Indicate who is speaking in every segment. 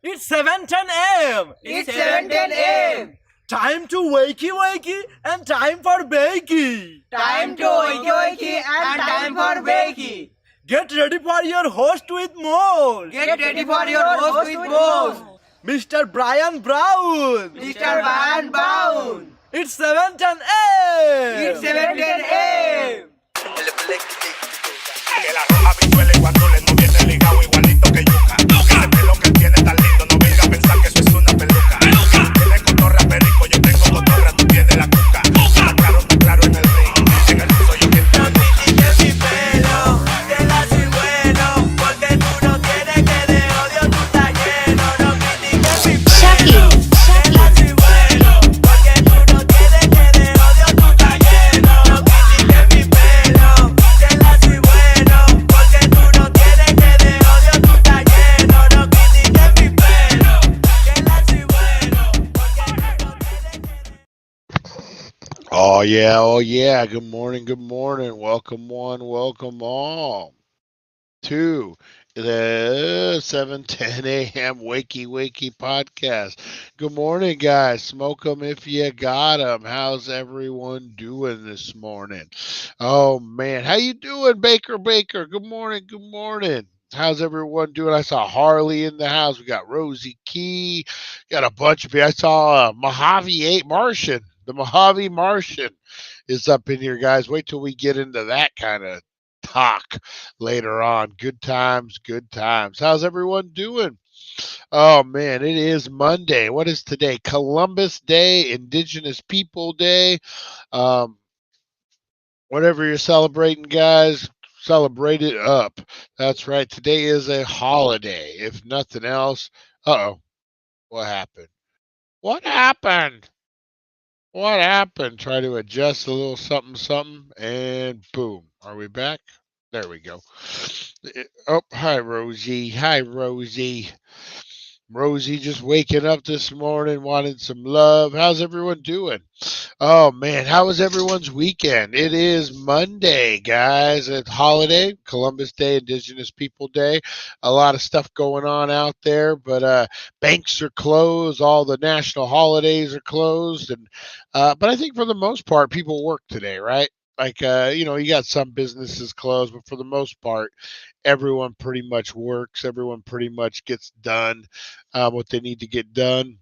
Speaker 1: It's 7:10 a.m.
Speaker 2: It's 7:10 a.m.
Speaker 1: Time to wakey wakey and time for bakey.
Speaker 2: Time to wakey wakey and time for bakey.
Speaker 1: Get ready for your host with more.
Speaker 2: Get ready for your host with more.
Speaker 1: Mr. Brian Brown.
Speaker 2: Mr. Brian Brown.
Speaker 1: It's 7:10 a.m.
Speaker 2: It's 7:10 a.m.
Speaker 3: Que la roja visuela y cuando le no viene ligado igualito que yuca. Ese pelo que tiene tan lindo, no venga a pensar que eso es una peluca. Tiene cotorra perico, yo tengo cotorra, tú tienes la cuca. Está claro en el ring, en el piso yo quien te
Speaker 2: No critiques mi pelo, te la soy bueno, porque tú no tienes que de odio tú estás lleno. No critiques mi pelo, te la soy bueno, porque tú no tienes que de odio tú estás lleno. No critiques mi pelo, te la soy bueno, porque tú no tienes que de odio tú estás lleno. No critiques mi pelo, te la soy bueno, porque tú no tienes que de...
Speaker 4: Oh yeah. Good morning. Welcome one, welcome all to the 7:10 a.m. Wakey Wakey podcast. Good morning, guys. Smoke 'em if you got 'em. How's everyone doing this morning? Oh man, how you doing, Baker? Good morning. How's everyone doing? I saw Harley in the house. We got Rosie Key. Got a bunch of people. I saw Mojave Martian. The Mojave Martian is up in here, guys. Wait till we get into that kind of talk later on. Good times. How's everyone doing? Oh man, it is Monday. What is today? Columbus Day, Indigenous People Day. Whatever you're celebrating, guys, celebrate it up. That's right. Today is a holiday, if nothing else. Uh-oh. What happened? Try to adjust a little something, and boom. Are we back? There we go. Oh, hi, Rosie. Rosie just waking up this morning, wanting some love. How's everyone doing? Oh, man, how was everyone's weekend? It is Monday, guys. It's holiday, Columbus Day, Indigenous People Day. A lot of stuff going on out there, but banks are closed. All the national holidays are closed. And but I think for the most part, people work today, right? Like, you got some businesses closed, but for the most part, everyone pretty much works. Everyone pretty much gets done what they need to get done.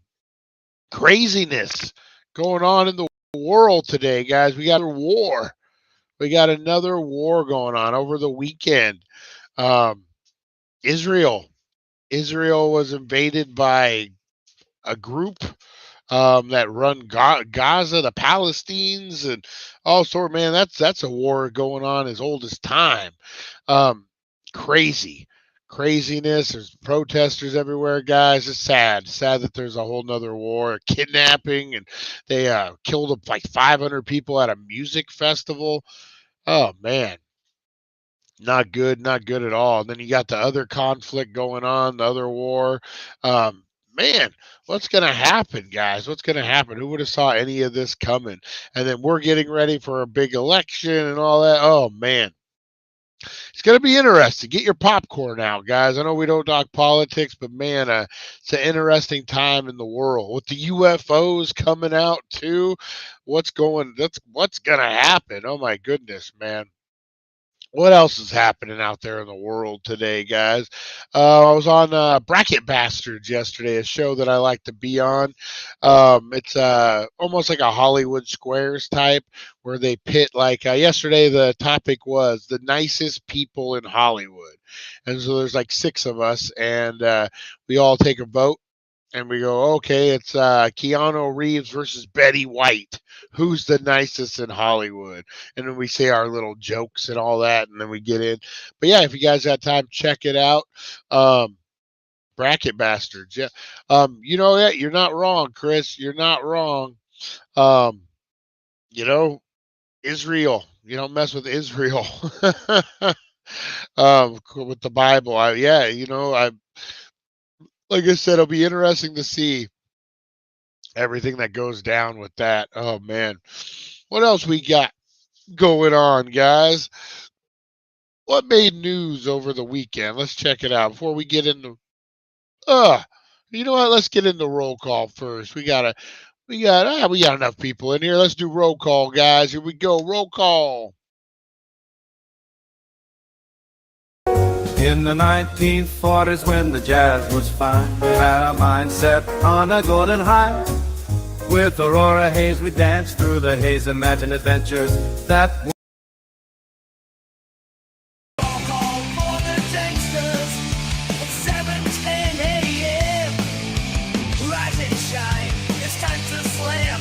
Speaker 4: Craziness going on in the world today, guys. We got a war. We got another war going on over the weekend. Um, Israel. Israel was invaded by a group that run Gaza, the Palestinians, and all sort. Man, that's a war going on as old as time. Um, craziness. There's protesters everywhere, guys. It's sad that there's a whole nother war, kidnapping, and they killed like 500 people at a music festival. Oh man, not good at all. And then you got the other conflict going on, the other war. Man, what's going to happen, guys? What's going to happen? Who would have saw any of this coming? And then we're getting ready for a big election and all that. Oh man, it's going to be interesting. Get your popcorn out, guys. I know we don't talk politics, but man, it's an interesting time in the world with the UFOs coming out too. What's going to happen? Oh my goodness, man. What else is happening out there in the world today, guys? I was on Bracket Bastards yesterday, a show that I like to be on. It's almost like a Hollywood Squares type, where they pit like yesterday. The topic was the nicest people in Hollywood, and so there's like 6 of us, and we all take a vote. And we go, okay, it's Keanu Reeves versus Betty White. Who's the nicest in Hollywood? And then we say our little jokes and all that, and then we get in. But yeah, if you guys got time, check it out. Bracket Bastards, yeah. You know that you're not wrong, Chris. You're not wrong. You know, Israel. You don't mess with Israel. With the Bible, like I said, it'll be interesting to see everything that goes down with that. Oh man, what else we got going on, guys? What made news over the weekend? Let's check it out before we get into. You know what? Let's get into roll call first. We got enough people in here. Let's do roll call, guys. Here we go. Roll call.
Speaker 5: In the 1940s when the jazz was fine, had a mindset on a golden high. With Aurora Hayes we danced through the haze, imagine adventures that
Speaker 2: Call for the gangsters at 7:10 a.m. Rise and shine, it's time to slam,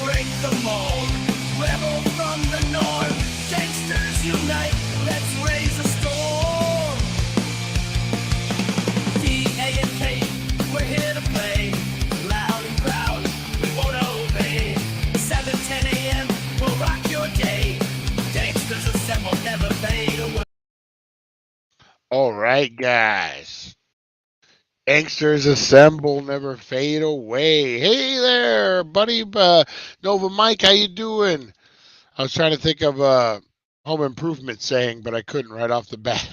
Speaker 2: break the mold, rebel from the north, gangsters unite, let's raise a storm. We're here to play, loud and proud, we won't obey. 7:10 a.m., we'll rock your day. Gangsters assemble, never fade away.
Speaker 4: All right, guys. Gangsters assemble, never fade away. Hey there, buddy. Nova Mike, how you doing? I was trying to think of Home Improvement saying, but I couldn't right off the bat.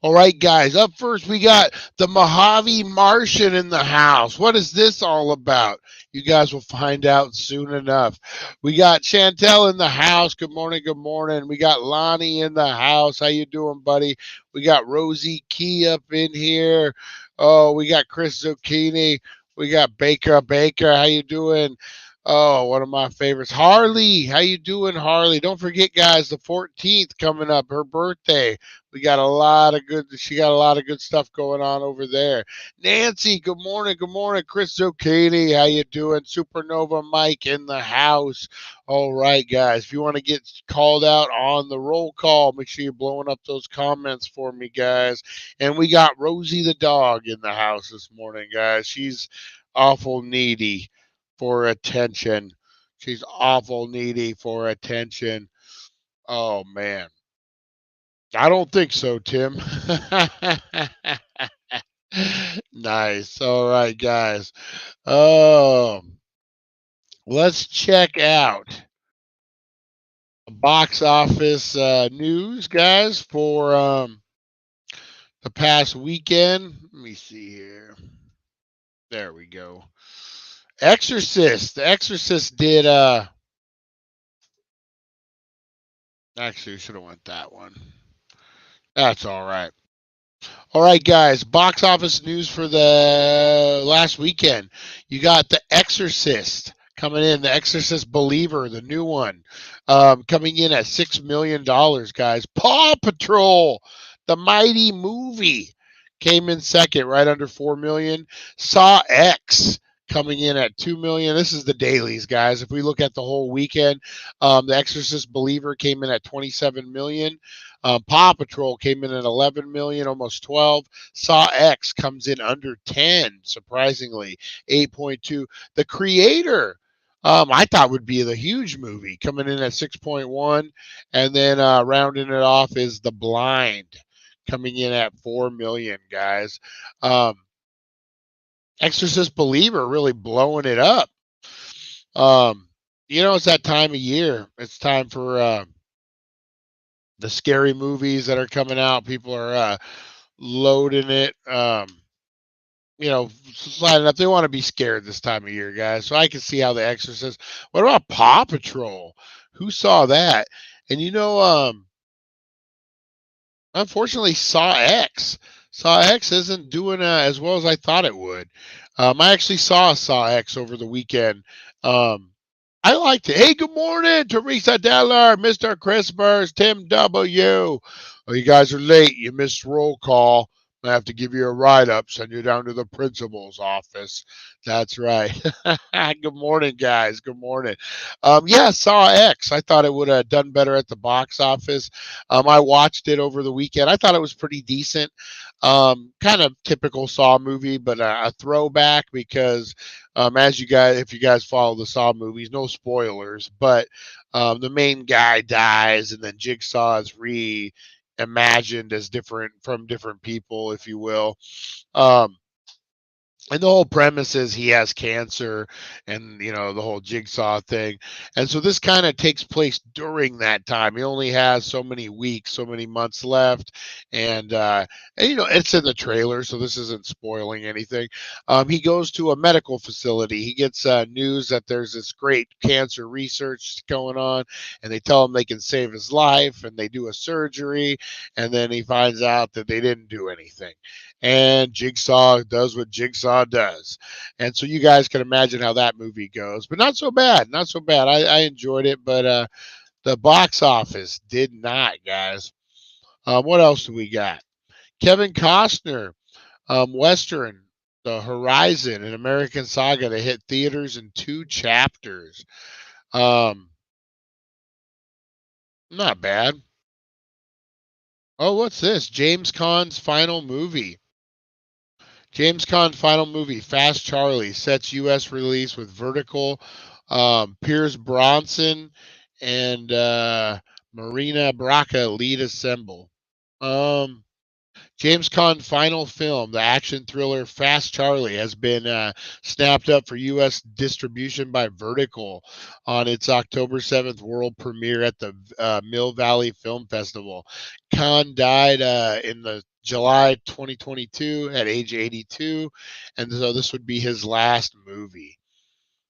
Speaker 4: All right, guys. Up first, we got the Mojave Martian in the house. What is this all about? You guys will find out soon enough. We got Chantel in the house. Good morning. Good morning. We got Lonnie in the house. How you doing, buddy? We got Rosie Key up in here. Oh, we got Chris Zucchini. We got Baker. How you doing? Oh, one of my favorites. Harley, how you doing, Harley? Don't forget, guys, the 14th coming up, her birthday. She got a lot of good stuff going on over there. Nancy, good morning. Good morning. Chris Zucchini, how you doing? Supernova Mike in the house. All right, guys. If you want to get called out on the roll call, make sure you're blowing up those comments for me, guys. And we got Rosie the dog in the house this morning, guys. She's awful needy for attention. She's awful needy for attention. Oh man. I don't think so, Tim. Nice. All right, guys. Let's check out box office news, guys, for the past weekend. Let me see here. There we go. Exorcist. The Exorcist did actually should have went that one. That's all right. All right, guys. Box office news for the last weekend. You got The Exorcist coming in. The Exorcist Believer, the new one, coming in at $6 million, guys. Paw Patrol, the mighty movie, came in second, right under 4 million. Saw X coming in at 2 million. This is the dailies, guys. If we look at the whole weekend, the Exorcist Believer came in at 27 million. Paw Patrol came in at 11 million, almost 12. Saw X comes in under 10, surprisingly, 8.2. The Creator, I thought would be the huge movie, coming in at 6.1. And then rounding it off is The Blind, coming in at 4 million, guys. Exorcist Believer really blowing it up. It's that time of year. It's time for the scary movies that are coming out. People are loading it. Sliding up. They want to be scared this time of year, guys. So I can see how The Exorcist. What about Paw Patrol? Who saw that? And unfortunately, Saw X. Saw X isn't doing as well as I thought it would. I actually saw Saw X over the weekend. I liked it. Hey, good morning, Teresa Deller, Mr. Christmas, Tim W. Oh, you guys are late. You missed roll call. I have to give you a write-up, send you down to the principal's office. That's right. Good morning, guys. Good morning. Saw X. I thought it would have done better at the box office. I watched it over the weekend. I thought it was pretty decent. Kind of typical Saw movie, but a throwback because if you guys follow the Saw movies, no spoilers, but the main guy dies and then Jigsaw is imagined as different from different people, if you will. And the whole premise is he has cancer and, the whole Jigsaw thing. And so this kind of takes place during that time. He only has so many weeks, so many months left. And it's in the trailer, so this isn't spoiling anything. He goes to a medical facility. He gets news that there's this great cancer research going on, and they tell him they can save his life, and they do a surgery, and then he finds out that they didn't do anything. And Jigsaw does what Jigsaw does. And so you guys can imagine how that movie goes. But not so bad. Not so bad. I enjoyed it, but the box office did not, guys. What else do we got? Kevin Costner, Western, The Horizon, an American Saga that hit theaters in 2 chapters. Not bad. Oh, what's this? James Caan's final movie. James Caan's final movie, Fast Charlie, sets U.S. release with Vertical, Pierce Bronson, and Marina Braca lead assemble. James Caan's final film, the action thriller Fast Charlie, has been snapped up for U.S. distribution by Vertical on its October 7th world premiere at the Mill Valley Film Festival. Caan died in the July 2022 at age 82, and so this would be his last movie.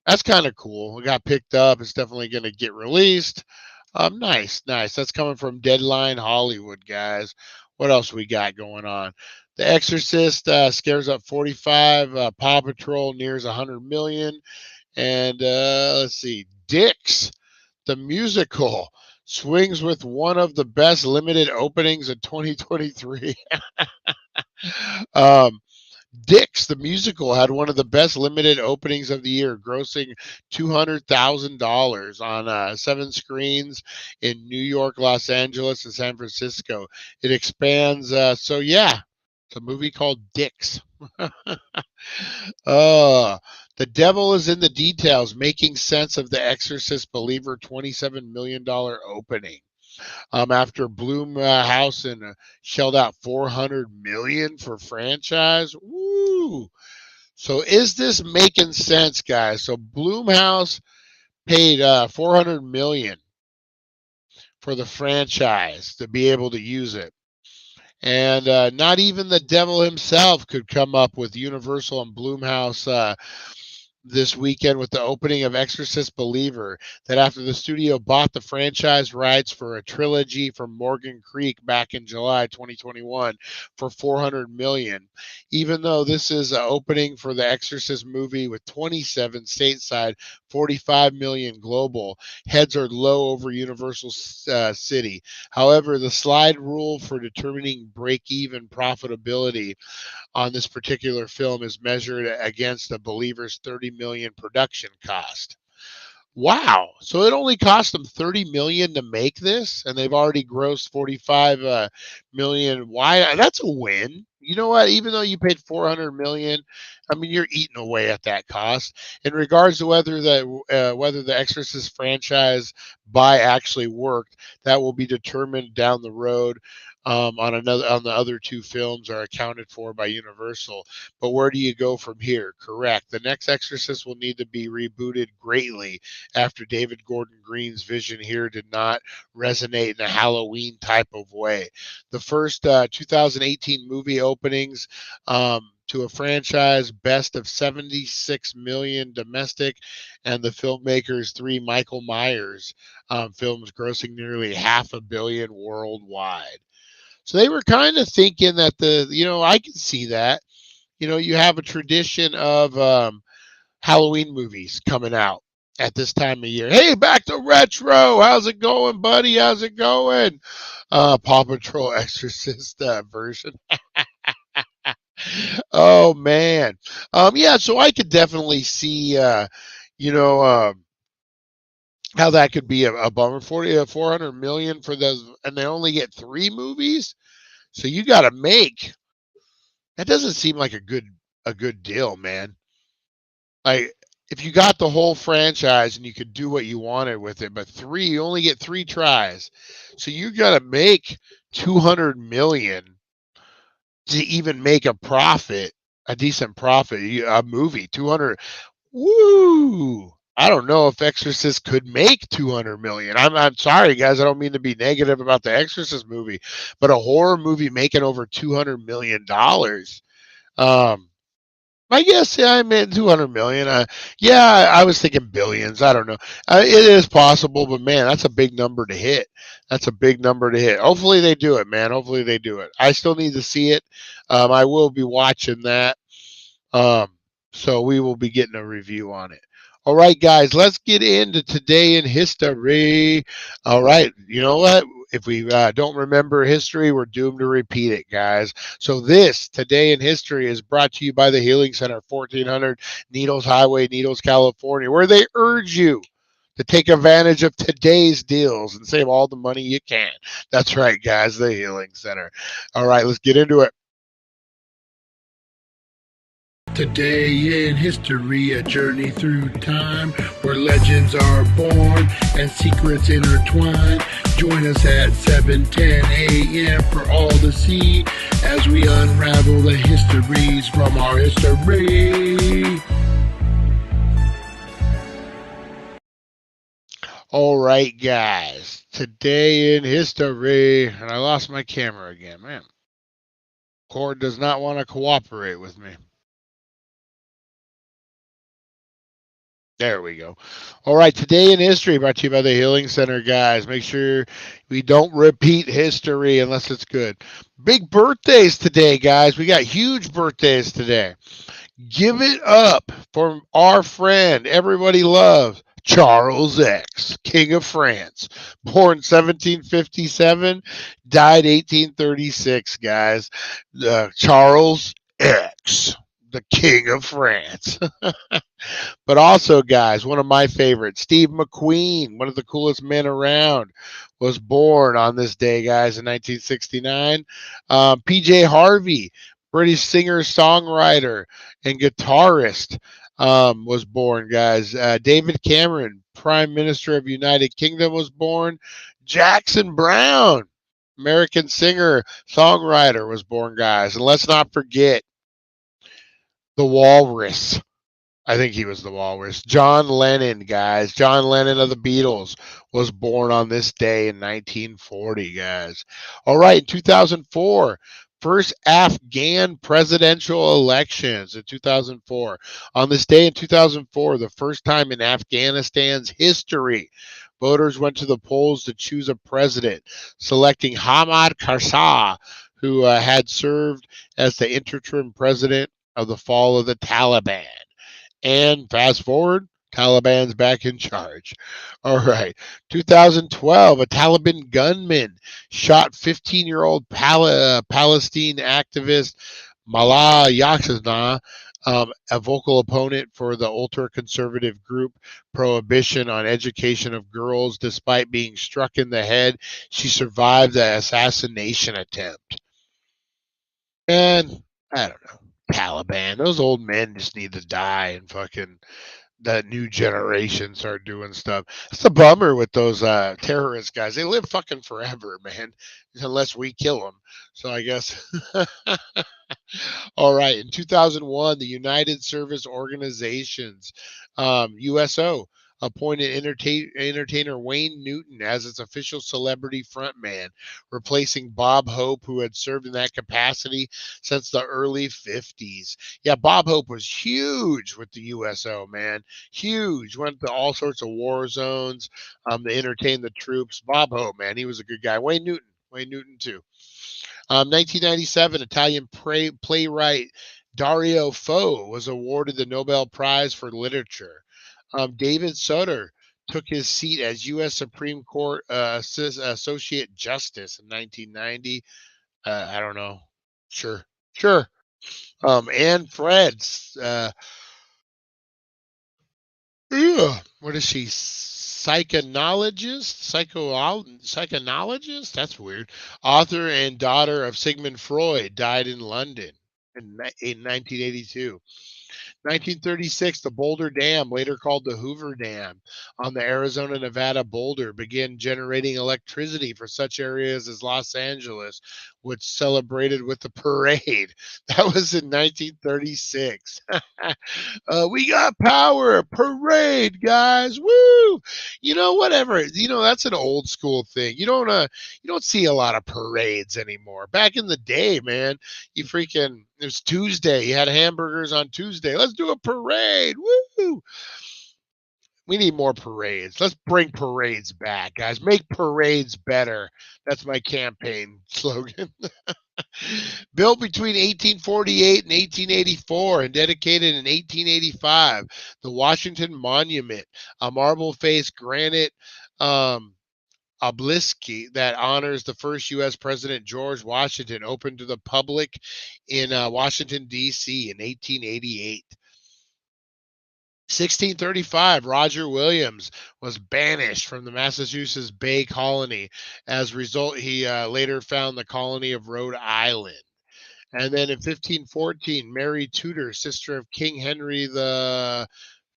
Speaker 4: That's kind of cool. It got picked up. It's definitely going to get released. Nice. That's coming from Deadline Hollywood, guys. What else we got going on? The Exorcist scares up 45. Paw Patrol nears 100 million. And let's see, Dix, the musical, swings with one of the best limited openings in 2023. Dix, the musical, had one of the best limited openings of the year, grossing $200,000 on 7 screens in New York, Los Angeles, and San Francisco. It expands. It's a movie called Dix. The devil is in the details, making sense of the Exorcist Believer $27 million opening. After Blumhouse shelled out $400 million for franchise. Woo! So is this making sense, guys? So Blumhouse paid $400 million for the franchise to be able to use it. And not even the devil himself could come up with Universal and Blumhouse this weekend with the opening of Exorcist Believer, that after the studio bought the franchise rights for a trilogy from Morgan Creek back in July 2021 for $400 million. Even though this is an opening for the Exorcist movie with 27 stateside, 45 million global, heads are low over Universal City. However, the slide rule for determining break-even profitability on this particular film is measured against the Believer's 30 million production cost. Wow. So it only cost them 30 million to make this, and they've already grossed 45 million. Why? That's a win. You know what? Even though you paid 400 million, I mean, you're eating away at that cost. In regards to whether the Exorcist franchise buy actually worked, that will be determined down the road. On the other two films are accounted for by Universal. But where do you go from here? Correct. The next Exorcist will need to be rebooted greatly after David Gordon Green's vision here did not resonate in a Halloween type of way. The first 2018 movie openings to a franchise best of 76 million domestic, and the filmmaker's three Michael Myers films grossing nearly $500 million worldwide. So they were kind of thinking that I can see that. You have a tradition of Halloween movies coming out at this time of year. Hey, back to retro. How's it going, buddy? How's it going? Paw Patrol Exorcist version. Oh man. Yeah, so I could definitely see how that could be a bummer. 400 million for those, and they only get 3 movies. So you got to make. That doesn't seem like a good deal, man. Like, if you got the whole franchise and you could do what you wanted with it, but you only get 3 tries. So you got to make 200 million to even make a profit, a decent profit, a movie. 200. Woo! I don't know if Exorcist could make 200 million. I'm sorry, guys. I don't mean to be negative about the Exorcist movie, but a horror movie making over $200 million. I guess, yeah, I meant 200 million. Yeah, I was thinking billions. I don't know. It is possible, but man, that's a big number to hit. That's a big number to hit. Hopefully they do it, man. Hopefully they do it. I still need to see it. I will be watching that. So we will be getting a review on it. All right, guys, let's get into today in history. All right, you know what? If we don't remember history, we're doomed to repeat it, guys. So this today in history is brought to you by the Healing Center, 1400 Needles Highway, Needles, California, where they urge you to take advantage of today's deals and save all the money you can. That's right, guys, the Healing Center. All right, let's get into it.
Speaker 6: Today in history, a journey through time where legends are born and secrets intertwine. Join us at 7:10 a.m. for all to see as we unravel the histories from our history.
Speaker 4: All right, guys, today in history, and I lost my camera again, man. Cord does not want to cooperate with me. There we go. All right, today in history brought to you by the Healing Center, guys. Make sure we don't repeat history unless it's good. Big birthdays today, guys. We got huge birthdays today. Give it up for our friend everybody loves, Charles X, King of France. Born 1757, died 1836, guys. Charles X, the King of France. But also, guys, one of my favorites, Steve McQueen, one of the coolest men around, was born on this day, guys, in 1969. PJ Harvey, British singer, songwriter, and guitarist, was born, guys. David Cameron, Prime Minister of United Kingdom, was born. Jackson Brown, American singer, songwriter, was born, guys. And let's not forget the Walrus. I think he was the Walrus. John Lennon, guys. John Lennon of the Beatles was born on this day in 1940, guys. All right, in 2004, first Afghan presidential elections in 2004. On this day in 2004, the first time in Afghanistan's history, voters went to the polls to choose a president, selecting Hamid Karzai, who had served as the interim president of the fall of the Taliban. And fast forward, Taliban's back in charge. All right. 2012, a Taliban gunman shot 15-year-old Palestine activist Malala Yousafzai, a vocal opponent for the ultra-conservative group Prohibition on Education of Girls. Despite being struck in the head, she survived the assassination attempt. And I don't know. Taliban, those old men just need to die and fucking that new generation start doing stuff. It's a bummer with those terrorist guys. They live fucking forever, man, unless we kill them. So I guess. All right. In 2001, the United Service Organizations, USO, appointed entertainer Wayne Newton as its official celebrity frontman, replacing Bob Hope, who had served in that capacity since the early 50s. Yeah, Bob Hope was huge with the USO, man. Huge. Went to all sorts of war zones to entertain the troops. Bob Hope, man, he was a good guy. Wayne Newton, too. 1997, Italian playwright Dario Fo was awarded the Nobel Prize for Literature. David Sutter took his seat as U.S. Supreme Court Associate Justice in 1990. I don't know. Sure. Anne Freds. What is she? Psychonologist? That's weird. Author and daughter of Sigmund Freud, died in London in 1982. 1936, the Boulder Dam, later called the Hoover Dam, on the Arizona-Nevada Boulder, began generating electricity for such areas as Los Angeles, which celebrated with the parade. That was in 1936. We got power, parade, guys, woo! Whatever. That's an old school thing. You don't see a lot of parades anymore. Back in the day, man, it was Tuesday. You had hamburgers on Tuesday. Let's do a parade. Woo! We need more parades. Let's bring parades back, guys. Make parades better. That's my campaign slogan. Built between 1848 and 1884 and dedicated in 1885, the Washington Monument, a marble-faced granite obelisk that honors the first U.S. President George Washington, opened to the public in Washington, D.C. in 1888. 1635, Roger Williams was banished from the Massachusetts Bay Colony. As a result, he later found the colony of Rhode Island. And then in 1514, Mary Tudor, sister of King Henry the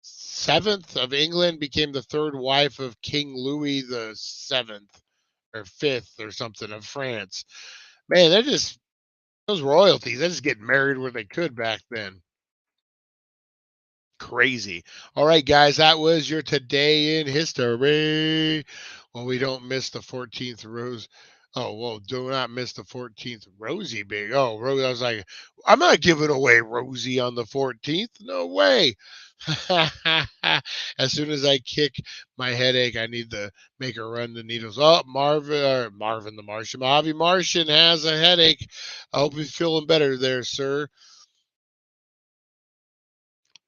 Speaker 4: Seventh of England, became the third wife of King Louis the Seventh or Fifth or something of France. Man, those royalties. They just get married where they could back then. Crazy. All right, guys, that was your Today in History. Well, we don't miss the 14th rose. Oh, well, do not miss the 14th Rosie Big. Oh, Rosie, I was like, I'm not giving away Rosie on the 14th. No way. As soon as I kick my headache, I need to make a run to needles. Oh, Marvin the Martian. Bobby Martian has a headache. I hope you're feeling better there, sir.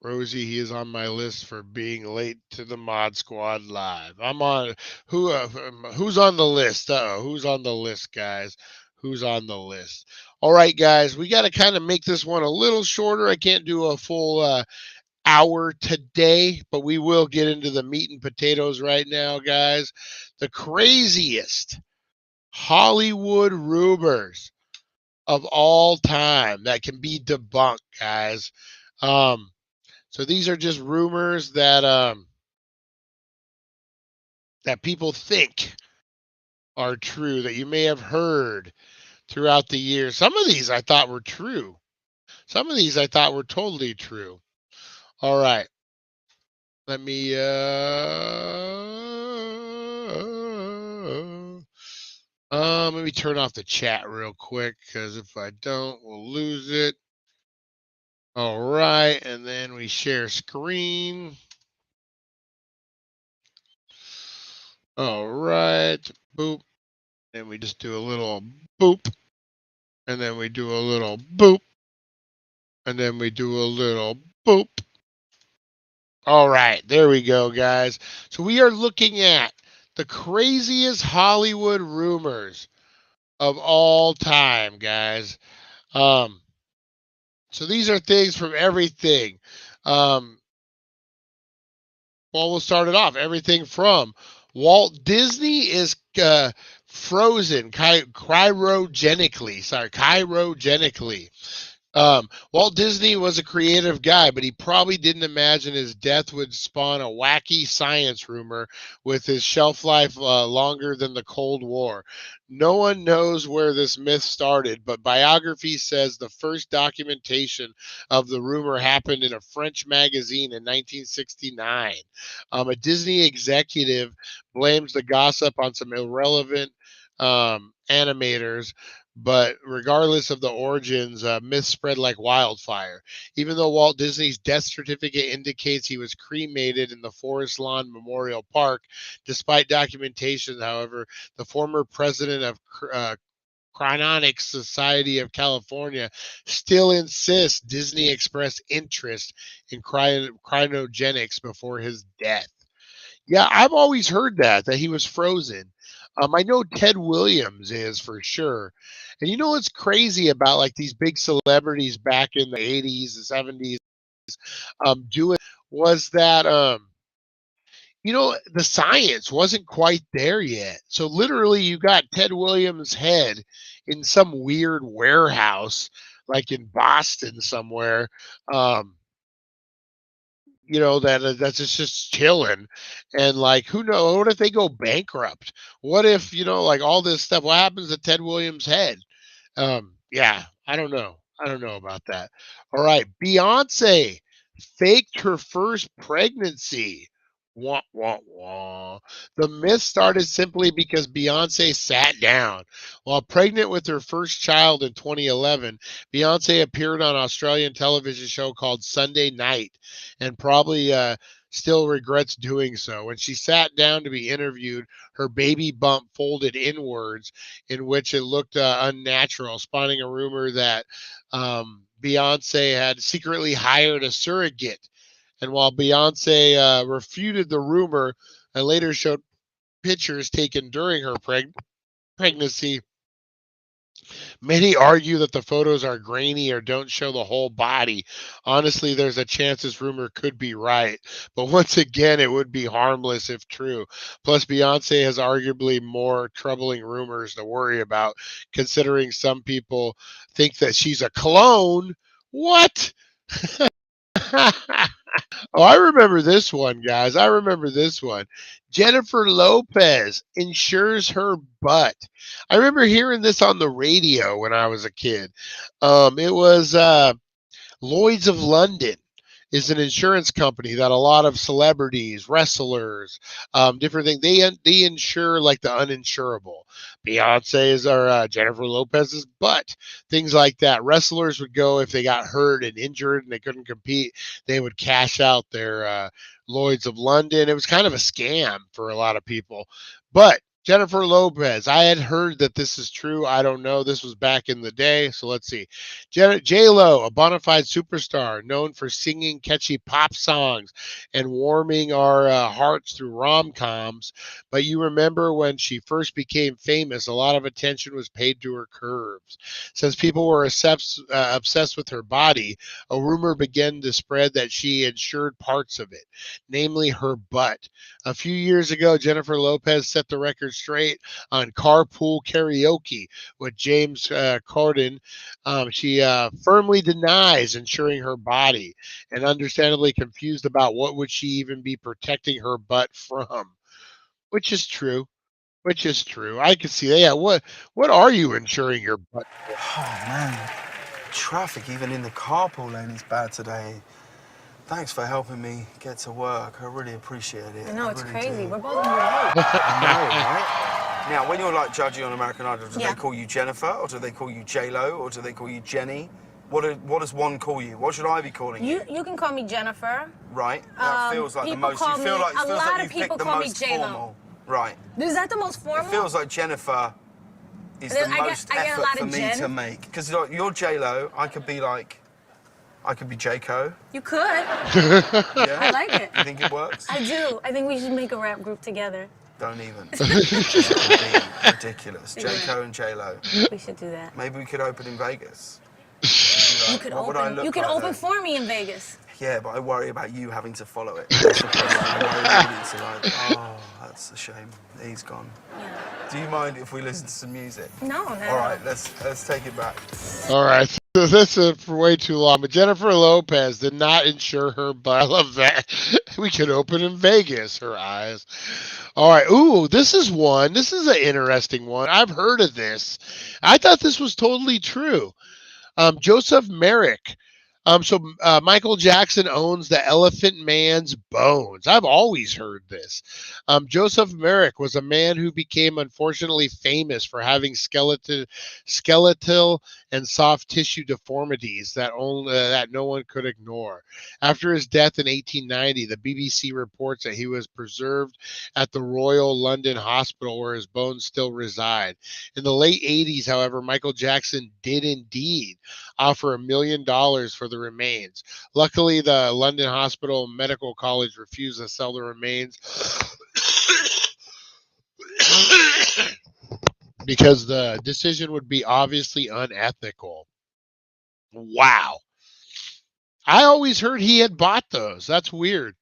Speaker 4: Rosie, he is on my list for being late to the Mod Squad live. I'm on who's on the list? Who's on the list, guys? Who's on the list? All right, guys, we got to kind of make this one a little shorter. I can't do a full hour today, but we will get into the meat and potatoes right now, guys. The craziest Hollywood rumors of all time that can be debunked, guys. So these are just rumors that that people think are true, that you may have heard throughout the years. Some of these I thought were true. Some of these I thought were totally true. All right. Let me Let me turn off the chat real quick, because if I don't, we'll lose it. All right, and then we share screen. All right, boop. And we just do a little boop. And then we do a little boop. And then we do a little boop. All right, there we go, guys. So we are looking at the craziest Hollywood rumors of all time, guys. So these are things from everything. Well, we'll start it off. Everything from Walt Disney is frozen cryogenically. Walt Disney was a creative guy, but he probably didn't imagine his death would spawn a wacky science rumor with his shelf life longer than the Cold War. No one knows where this myth started, but biography says the first documentation of the rumor happened in a French magazine in 1969. A Disney executive blames the gossip on some irrelevant animators, but regardless of the origins, myths spread like wildfire. Even though Walt Disney's death certificate indicates he was cremated in the Forest Lawn Memorial Park, despite documentation, however, the former president of Cryonics Society of California still insists Disney expressed interest in cryogenics before his death. Yeah, I've always heard that he was frozen. I know Ted Williams is for sure. And you know what's crazy about like these big celebrities back in the 80s and 70s doing was that the science wasn't quite there yet. So literally you got Ted Williams' head in some weird warehouse like in Boston somewhere. That's just chilling, and like who knows, what if they go bankrupt? What if like all this stuff, what happens to Ted Williams' head? Yeah, I don't know about that. All right, Beyonce faked her first pregnancy. Wah, wah, wah. The myth started simply because Beyonce sat down. While pregnant with her first child in 2011, Beyonce appeared on an Australian television show called Sunday Night, and probably still regrets doing so. When she sat down to be interviewed, her baby bump folded inwards, in which it looked unnatural, spawning a rumor that Beyonce had secretly hired a surrogate. And while Beyonce refuted the rumor and later showed pictures taken during her pregnancy, many argue that the photos are grainy or don't show the whole body. Honestly, there's a chance this rumor could be right, but once again, it would be harmless if true. Plus, Beyonce has arguably more troubling rumors to worry about, considering some people think that she's a clone. What? Oh, I remember this one, guys. I remember this one. Jennifer Lopez insures her butt. I remember hearing this on the radio when I was a kid. It was Lloyd's of London is an insurance company that a lot of celebrities, wrestlers, different things, they insure like the uninsurable. Beyonce's or Jennifer Lopez's butt, things like that. Wrestlers would go if they got hurt and injured and they couldn't compete, they would cash out their Lloyd's of London. It was kind of a scam for a lot of people, but Jennifer Lopez, I had heard that this is true. I don't know. This was back in the day. So let's see. J-Lo, a bona fide superstar known for singing catchy pop songs and warming our hearts through rom-coms. But you remember when she first became famous, a lot of attention was paid to her curves. Since people were obsessed with her body, a rumor began to spread that she insured parts of it, namely her butt. A few years ago, Jennifer Lopez set the record straight on Carpool Karaoke with James Corden. She firmly denies insuring her body and understandably confused about what would she even be protecting her butt from, which is true. Which is true. I can see that. Yeah, what are you insuring your butt for?
Speaker 7: Oh man, traffic even in the carpool lane is bad today. Thanks for helping me get to work. I really appreciate it.
Speaker 8: I know, it's
Speaker 7: really
Speaker 8: crazy.
Speaker 7: do.
Speaker 8: We're both gonna be late.
Speaker 7: I know, right? Now, when you're like judging on American Idol, do
Speaker 8: Yeah.
Speaker 7: they call you Jennifer, or do they call you J-Lo, or do they call you Jenny? What does one call you? What should I be calling you?
Speaker 8: You can call me Jennifer.
Speaker 7: Right. That feels like the
Speaker 8: people
Speaker 7: most.
Speaker 8: call
Speaker 7: You feel
Speaker 8: me-
Speaker 7: like it
Speaker 8: a
Speaker 7: feels
Speaker 8: lot
Speaker 7: like
Speaker 8: of
Speaker 7: you've
Speaker 8: people
Speaker 7: picked the
Speaker 8: call me
Speaker 7: most
Speaker 8: J-Lo.
Speaker 7: formal. Right.
Speaker 8: Is that the most formal?
Speaker 7: It feels like Jennifer is the
Speaker 8: I get-
Speaker 7: most
Speaker 8: I get a
Speaker 7: effort
Speaker 8: lot
Speaker 7: for
Speaker 8: of
Speaker 7: me
Speaker 8: Jen.
Speaker 7: to make. Because like, you're J-Lo, I could be J-Co.
Speaker 8: You could.
Speaker 7: Yeah?
Speaker 8: I like it.
Speaker 7: You think it works?
Speaker 8: I do. I think we should make a rap group together.
Speaker 7: Don't even. It would be ridiculous. J-Co and J-Lo.
Speaker 8: We should do that.
Speaker 7: Maybe we could open in Vegas.
Speaker 8: You could
Speaker 7: What would I
Speaker 8: open.
Speaker 7: look
Speaker 8: You could
Speaker 7: like
Speaker 8: open
Speaker 7: there?
Speaker 8: for me in Vegas.
Speaker 7: Yeah, but I worry about you having to follow it. That's the problem. I worry the audience are like, oh, that's a shame. He's gone.
Speaker 8: Yeah.
Speaker 7: Do you mind if we listen to some music?
Speaker 8: No, no.
Speaker 7: All right, let's take it back.
Speaker 4: All right, so this is for way too long. But Jennifer Lopez did not insure her butt. I love that. We could open in Vegas. Her eyes. All right. Ooh, this is one. This is an interesting one. I've heard of this. I thought this was totally true. Joseph Merrick. Michael Jackson owns the Elephant Man's bones. I've always heard this. Joseph Merrick was a man who became unfortunately famous for having skeletal and soft tissue deformities that no one could ignore. After his death in 1890, the BBC reports that he was preserved at the Royal London Hospital where his bones still reside. In the late 80s, however, Michael Jackson did indeed offer $1 million for the remains. Luckily, the London Hospital Medical College refused to sell the remains because the decision would be obviously unethical. Wow. I always heard he had bought those. That's weird.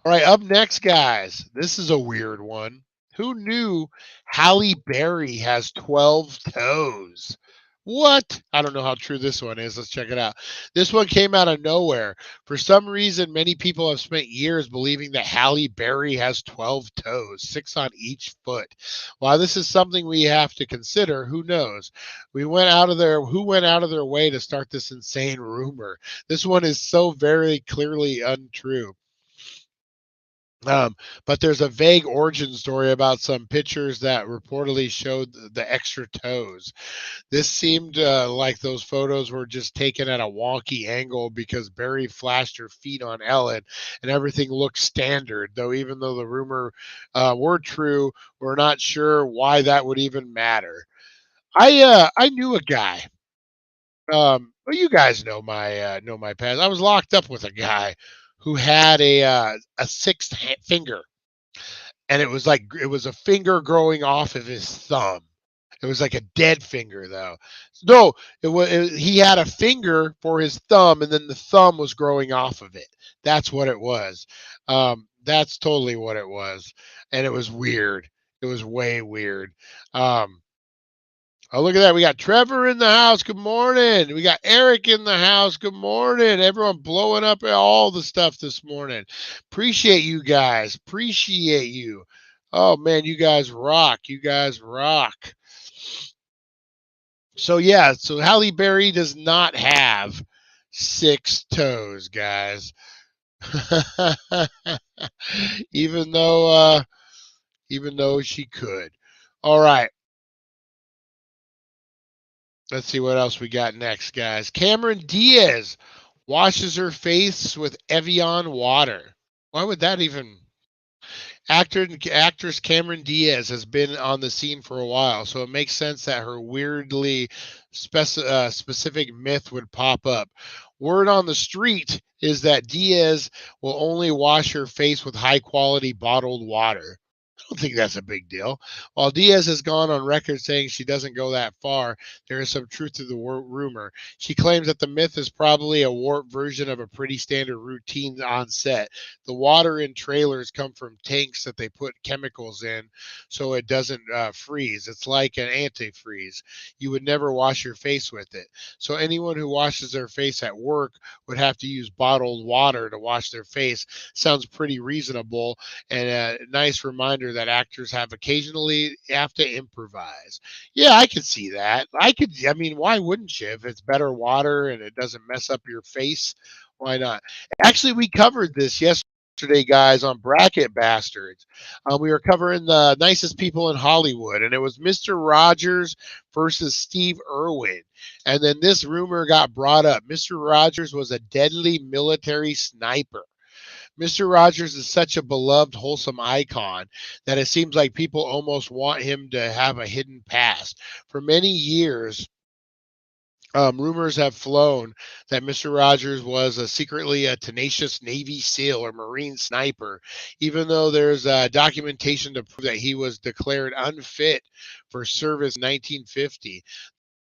Speaker 4: All right, up next, guys. This is a weird one. Who knew Halle Berry has 12 toes? What? I don't know how true this one is. Let's check it out. This one came out of nowhere. For some reason, many people have spent years believing that Halle Berry has 12 toes, 6 on each foot. While this is something we have to consider, who knows? Who went out of their way to start this insane rumor? This one is so very clearly untrue. But there's a vague origin story about some pictures that reportedly showed the extra toes. This seemed like those photos were just taken at a wonky angle because Barry flashed her feet on Ellen and everything looked standard, though even though the rumor were true, we're not sure why that would even matter. I knew a guy. Well, you guys know my past. I was locked up with a guy who had a sixth finger, and it was a finger growing off of his thumb. It was like a dead finger, though. No, he had a finger for his thumb, and then the thumb was growing off of it. That's what it was. That's totally what it was, and it was weird. It was way weird. Oh, look at that. We got Trevor in the house. Good morning. We got Eric in the house. Good morning. Everyone blowing up all the stuff this morning. Appreciate you guys. Appreciate you. Oh, man, you guys rock. You guys rock. So, yeah, so Halle Berry does not have 6 toes, guys. even though she could. All right. Let's see what else we got next, guys. Cameron Diaz washes her face with Evian water. Why would that even? Actress Cameron Diaz has been on the scene for a while, so it makes sense that her weirdly specific myth would pop up. Word on the street is that Diaz will only wash her face with high-quality bottled water. I don't think that's a big deal. While Diaz has gone on record saying she doesn't go that far, there is some truth to the rumor. She claims that the myth is probably a warped version of a pretty standard routine on set. The water in trailers come from tanks that they put chemicals in so it doesn't freeze. It's like an antifreeze. You would never wash your face with it. So anyone who washes their face at work would have to use bottled water to wash their face. Sounds pretty reasonable and a nice reminder that actors occasionally have to improvise. Yeah, I could see that. I mean, why wouldn't you? If it's better water and it doesn't mess up your face, why not? Actually, we covered this yesterday. yesterday, guys, on Bracket Bastards. We were covering the nicest people in Hollywood, and it was Mr. Rogers versus Steve Irwin. And then this rumor got brought up. Mr. Rogers was a deadly military sniper. Mr. Rogers is such a beloved, wholesome icon that it seems like people almost want him to have a hidden past. For many years, rumors have flown that Mr. Rogers was secretly a tenacious Navy SEAL or Marine sniper, even though there's documentation to prove that he was declared unfit for service in 1950.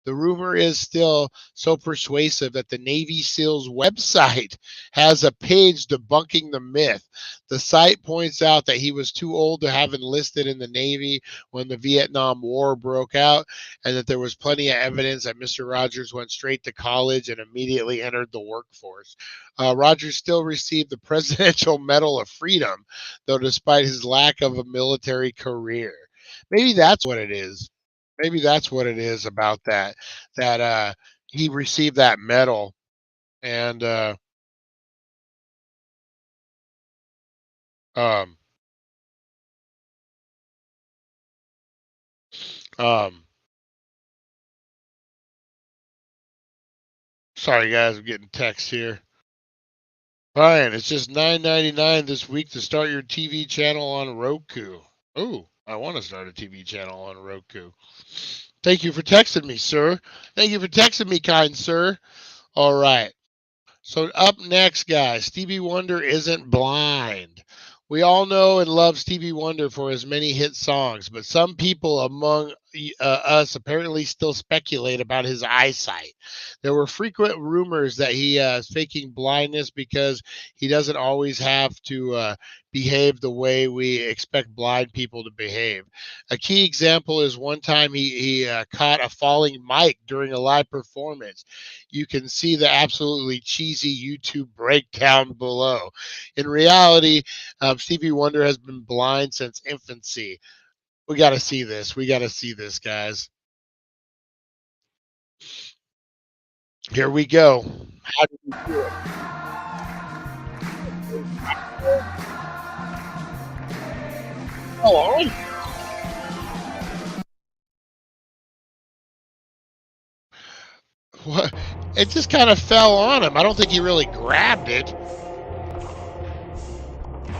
Speaker 4: The rumor is still so persuasive that the Navy SEALs website has a page debunking the myth. The site points out that he was too old to have enlisted in the Navy when the Vietnam War broke out, and that there was plenty of evidence that Mr. Rogers went straight to college and immediately entered the workforce. Rogers still received the Presidential Medal of Freedom, though despite his lack of a military career. Maybe that's what it is. Maybe that's what it is about that. That he received that medal, and um, um, sorry guys, I'm getting text here. Brian, it's just $9.99 this week to start your TV channel on Roku. Oh, I want to start a TV channel on Roku. Thank you for texting me, sir. Thank you for texting me, kind sir. All right. So up next, guys, Stevie Wonder isn't blind. We all know and love Stevie Wonder for his many hit songs, but some people among us apparently still speculate about his eyesight. There were frequent rumors that he is faking blindness because he doesn't always have to behave the way we expect blind people to behave. A key example is one time he caught a falling mic during a live performance. You can see the absolutely cheesy YouTube breakdown below. In reality, Stevie Wonder has been blind since infancy. We got to see this. We got to see this, guys. Here we go. How did we do it? Hello. What? It just kind of fell on him. I don't think he really grabbed it.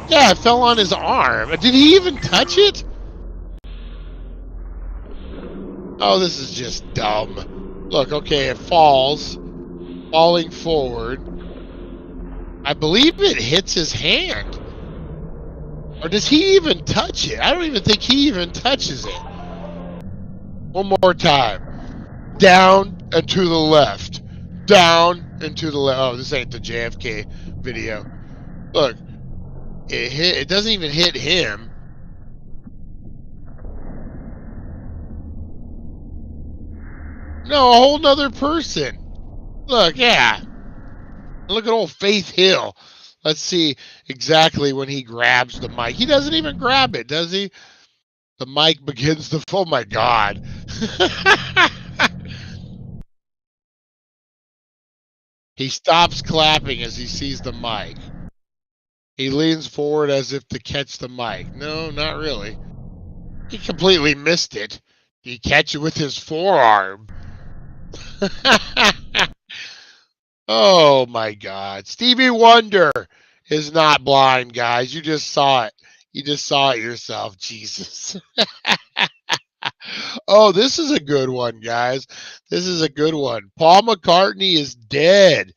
Speaker 4: Yeah, it fell on his arm. Did he even touch it? Oh, this is just dumb. Look, okay, it falls. Falling forward. I believe it hits his hand. Or does he even touch it? I don't even think he even touches it. One more time. Down and to the left. Down and to the left. Oh, this ain't the JFK video. Look. It doesn't even hit him. No, a whole nother person. Look, yeah. Look at old Faith Hill. Let's see exactly when he grabs the mic. He doesn't even grab it, does he? The mic begins to... Oh, my God. He stops clapping as he sees the mic. He leans forward as if to catch the mic. No, not really. He completely missed it. He catch it with his forearm. Oh my God. Stevie Wonder is not blind, guys. You just saw it. You just saw it yourself. Jesus. Oh, this is a good one, guys. This is a good one. Paul McCartney is dead.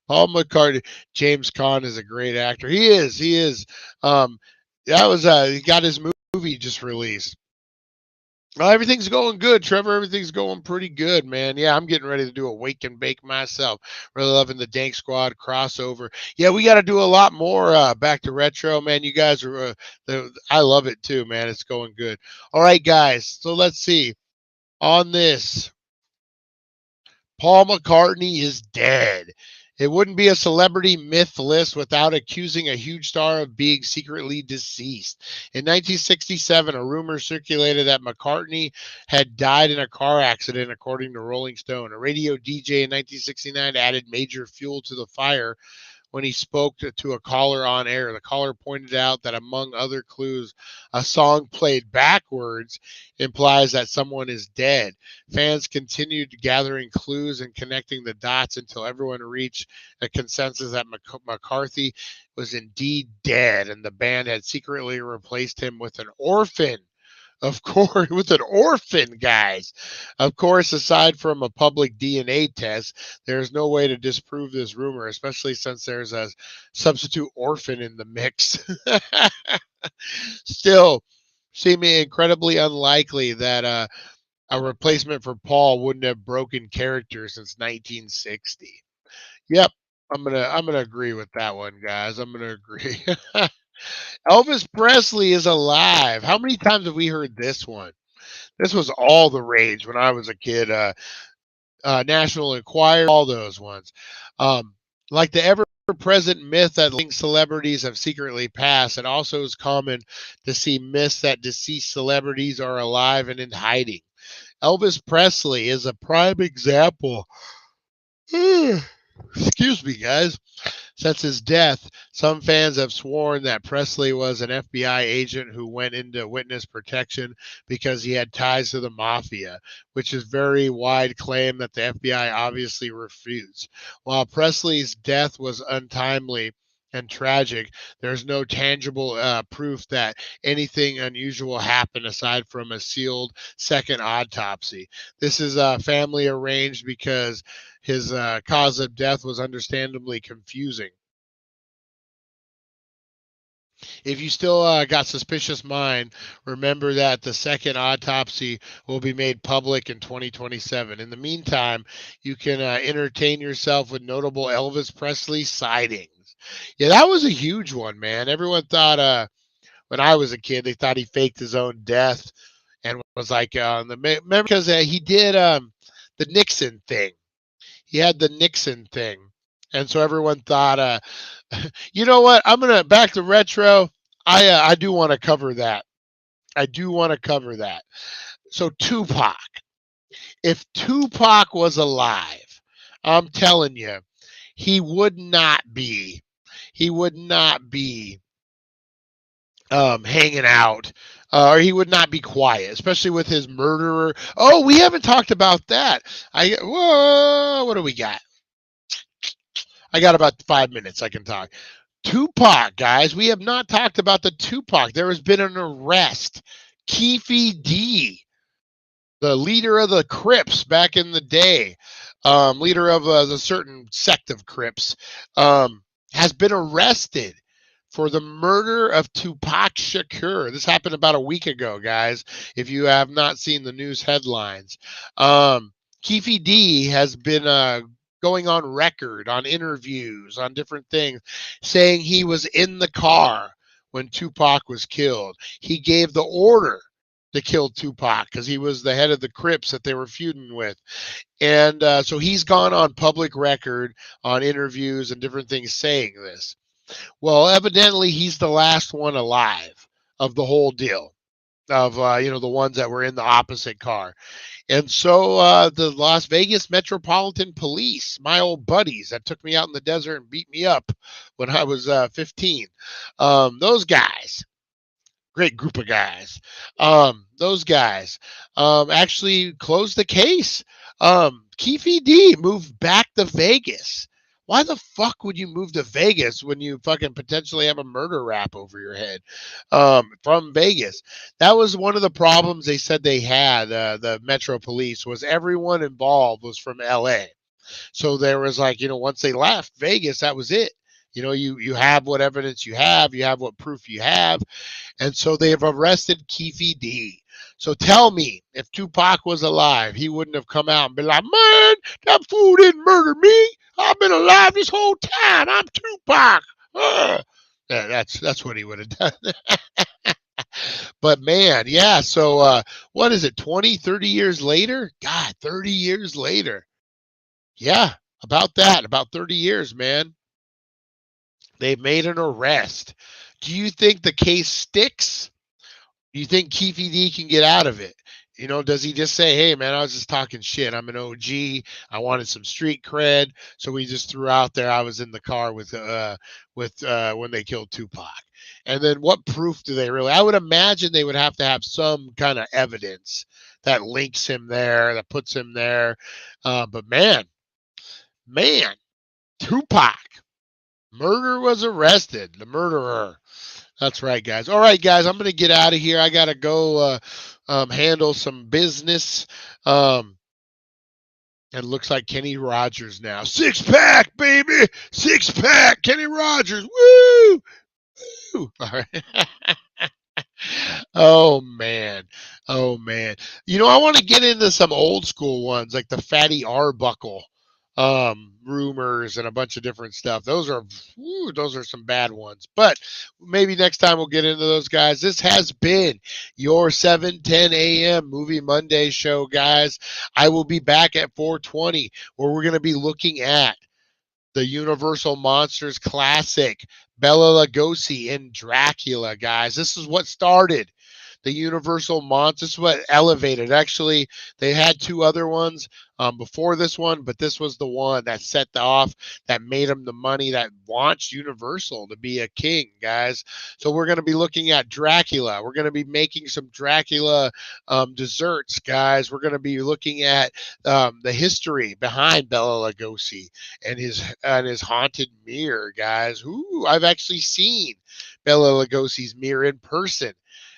Speaker 4: Paul McCartney. James Caan is a great actor. He is. He is. That was he got his movie just released. Everything's going good, Trevor. Everything's going pretty good, man. Yeah, I'm getting ready to do a wake and bake myself. Really loving the Dank Squad crossover. Yeah, we got to do a lot more back to retro, man. You guys are, I love it too, man. It's going good. All right, guys. So let's see. On this, Paul McCartney is dead. It wouldn't be a celebrity myth list without accusing a huge star of being secretly deceased. In 1967, a rumor circulated that McCartney had died in a car accident, according to Rolling Stone. A radio DJ in 1969 added major fuel to the fire when he spoke to a caller on air. The caller pointed out that among other clues, a song played backwards implies that someone is dead. Fans continued gathering clues and connecting the dots until everyone reached a consensus that McCarthy was indeed dead, and the band had secretly replaced him with an orphan. Of course, with an orphan, guys. Of course, aside from a public DNA test, there's no way to disprove this rumor, especially since there's a substitute orphan in the mix. Still, seeming incredibly unlikely that a replacement for Paul wouldn't have broken character since 1960. Yep, I'm gonna agree with that one, guys. I'm gonna agree. Elvis Presley is alive. How many times have we heard this one? This was all the rage when I was a kid. National Enquirer, all those ones. Like the ever-present myth that linked celebrities have secretly passed, it also is common to see myths that deceased celebrities are alive and in hiding. Elvis Presley is a prime example. Excuse me, guys. Since his death, some fans have sworn that Presley was an FBI agent who went into witness protection because he had ties to the mafia, which is a very wide claim that the FBI obviously refutes. While Presley's death was untimely and tragic, there's no tangible proof that anything unusual happened aside from a sealed second autopsy. This is family arranged because his cause of death was understandably confusing. If you still got suspicious mind, remember that the second autopsy will be made public in 2027. In the meantime, you can entertain yourself with notable Elvis Presley sightings. Yeah, that was a huge one, man. Everyone thought when I was a kid, they thought he faked his own death and was like, remember because he did the Nixon thing. He had the Nixon thing. And so everyone thought, you know what? I'm going to back to retro. I do want to cover that. I do want to cover that. So Tupac, if Tupac was alive, I'm telling you, he would not be hanging out, or he would not be quiet, especially with his murderer. Oh, we haven't talked about that. Whoa, what do we got? I got about 5 minutes I can talk. Tupac, guys. We have not talked about the Tupac. There has been an arrest. Keefe D, the leader of the Crips back in the day, leader of the certain sect of Crips, has been arrested for the murder of Tupac Shakur. This happened about a week ago, guys, if you have not seen the news headlines. Keefe D has been going on record, on interviews, on different things, saying he was in the car when Tupac was killed. He gave the order to kill Tupac because he was the head of the Crips that they were feuding with. And so he's gone on public record on interviews and different things saying this. Well, evidently he's the last one alive of the whole deal, of the ones that were in the opposite car. And so the Las Vegas Metropolitan Police, my old buddies that took me out in the desert and beat me up when I was 15, those guys, great group of guys, those guys actually closed the case. Keefe D moved back to Vegas. Why the fuck would you move to Vegas when you fucking potentially have a murder rap over your head from Vegas? That was one of the problems they said they had, the Metro Police, was everyone involved was from LA. So there was like, once they left Vegas, that was it. You have what evidence you have what proof you have. And so they have arrested Keefe D. So tell me, if Tupac was alive, he wouldn't have come out and been like, man, that fool didn't murder me. I've been alive this whole time. I'm Tupac. That's what he would have done. But man, yeah. So what is it, 20, 30 years later? God, 30 years later. Yeah, about that. About 30 years, man. They've made an arrest. Do you think the case sticks? Do you think Keefe D can get out of it? You know, does he just say, hey, man, I was just talking shit. I'm an OG. I wanted some street cred. So we just threw out there I was in the car with when they killed Tupac. And then what proof do they really? I would imagine they would have to have some kind of evidence that links him there, that puts him there. But man, Tupac. Murder was arrested. The murderer. That's right, guys. All right, guys, I'm going to get out of here. I got to go handle some business. It looks like Kenny Rogers now. 6-pack, baby. 6-pack. Kenny Rogers. Woo! Woo! All right. Oh, man. Oh, man. You know, I want to get into some old school ones, like the Fatty Arbuckle rumors and a bunch of different stuff. Those are some bad ones, but maybe next time we'll get into those, guys. This has been your 7:10 a.m. Movie Monday show, guys. I will be back at 4:20 where we're going to be looking at the Universal Monsters classic, Bela Lugosi and Dracula, guys. This is what started the Universal Monsters. This is what elevated. Actually, they had two other ones before this one, but this was the one that set off, that made them the money, that launched Universal to be a king, guys. So we're going to be looking at Dracula. We're going to be making some Dracula desserts, guys. We're going to be looking at the history behind Bela Lugosi and his haunted mirror, guys. Ooh, I've actually seen Bela Lugosi's mirror in person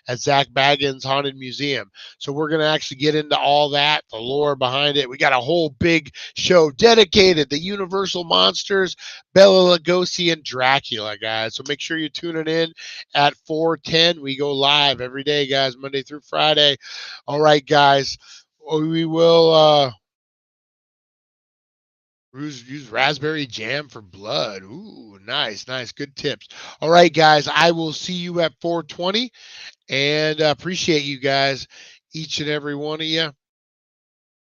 Speaker 4: at Zach Baggins' Haunted Museum. So we're going to actually get into all that, the lore behind it. We got a whole big show dedicated to Universal Monsters, Bela Lugosi, and Dracula, guys. So make sure you tune it in at 4:10. We go live every day, guys, Monday through Friday. All right, guys. We will use raspberry jam for blood. Ooh, nice. Good tips. All right, guys. I will see you at 4:20. And appreciate you guys, each and every one of you.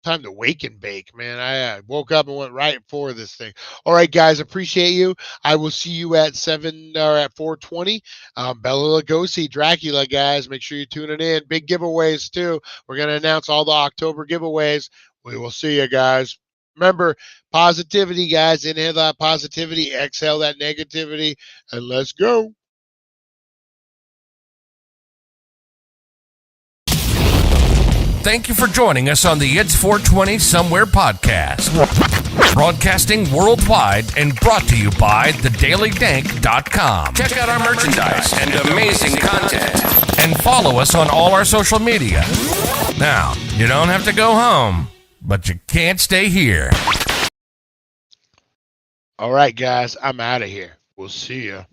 Speaker 4: Time to wake and bake, man. I woke up and went right for this thing. All right, guys, appreciate you. I will see you at 4:20. Bela Lugosi, Dracula, guys. Make sure you tune it in. Big giveaways too. We're gonna announce all the October giveaways. We will see you guys. Remember, positivity, guys. Inhale that positivity, exhale that negativity, and let's go.
Speaker 9: Thank you for joining us on the It's 420 Somewhere podcast. Broadcasting worldwide and brought to you by thedailydank.com. Check out our merchandise and amazing content. And follow us on all our social media. Now, you don't have to go home, but you can't stay here.
Speaker 4: All right, guys, I'm out of here. We'll see you.